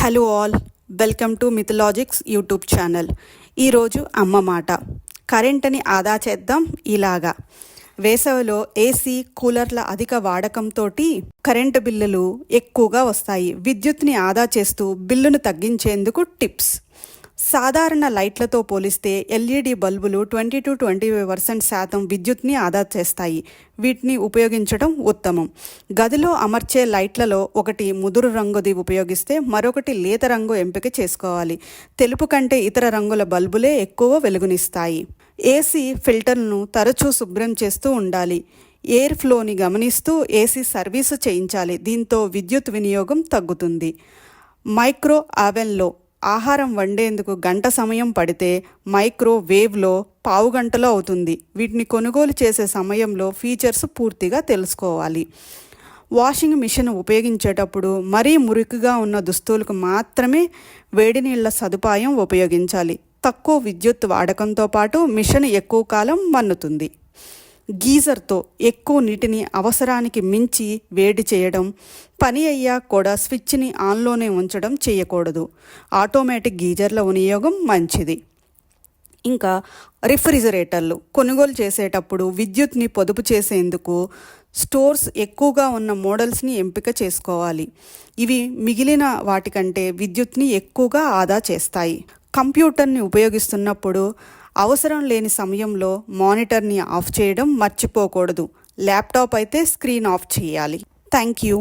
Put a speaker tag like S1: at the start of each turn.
S1: Hello all, welcome to Mythologics YouTube channel. ఈరోజు అమ్మ మాట. కరెంటుని ఆదా చేద్దాం ఇలాగా. వేసవిలో ఏసీ కూలర్ల అధిక వాడకంతో కరెంటు బిల్లులు ఎక్కువగా వస్తాయి. విద్యుత్ని ఆదా చేస్తూ బిల్లును తగ్గించేందుకు టిప్స్. సాధారణ లైట్లతో పోలిస్తే ఎల్ఈడి బల్బులు 20-25% విద్యుత్ని ఆదా చేస్తాయి. వీటిని ఉపయోగించడం ఉత్తమం. గదిలో అమర్చే లైట్లలో ఒకటి ముదురు రంగుది ఉపయోగిస్తే మరొకటి లేత రంగు ఎంపిక చేసుకోవాలి. తెలుపు కంటే ఇతర రంగుల బల్బులే ఎక్కువ వెలుగునిస్తాయి. ఏసీ ఫిల్టర్ను తరచూ శుభ్రం చేస్తూ ఉండాలి. ఎయిర్ ఫ్లోని గమనిస్తూ ఏసీ సర్వీసు చేయించాలి. దీంతో విద్యుత్ వినియోగం తగ్గుతుంది. మైక్రో అవెన్లో ఆహారం వండేందుకు గంట సమయం పడితే మైక్రోవేవ్లో పావు గంటలో అవుతుంది. వీటిని కొనుగోలు చేసే సమయంలో ఫీచర్స్ పూర్తిగా తెలుసుకోవాలి. వాషింగ్ మిషన్ ఉపయోగించేటప్పుడు మరీ మురికిగా ఉన్న దుస్తులకు మాత్రమే వేడి నీళ్ల సదుపాయం ఉపయోగించాలి. తక్కువ విద్యుత్ వాడకంతో పాటు మిషన్ ఎక్కువ కాలం మన్నుతుంది. గీజర్తో ఎక్కువ నీటిని అవసరానికి మించి వేడి చేయడం, పని అయ్యాక కూడా స్విచ్ని ఆన్లోనే ఉంచడం చేయకూడదు. ఆటోమేటిక్ గీజర్ల వినియోగం మంచిది. ఇంకా రిఫ్రిజిరేటర్లు కొనుగోలు చేసేటప్పుడు విద్యుత్ని పొదుపు చేసేందుకు స్టోర్స్ ఎక్కువగా ఉన్న మోడల్స్ని ఎంపిక చేసుకోవాలి. ఇవి మిగిలిన వాటికంటే విద్యుత్ని ఎక్కువగా ఆదా చేస్తాయి. కంప్యూటర్ని ఉపయోగిస్తున్నప్పుడు అవసరం లేని సమయంలో మానిటర్ని ఆఫ్ చేయడం మర్చిపోకూడదు. ల్యాప్టాప్ అయితే స్క్రీన్ ఆఫ్ చేయాలి. Thank you.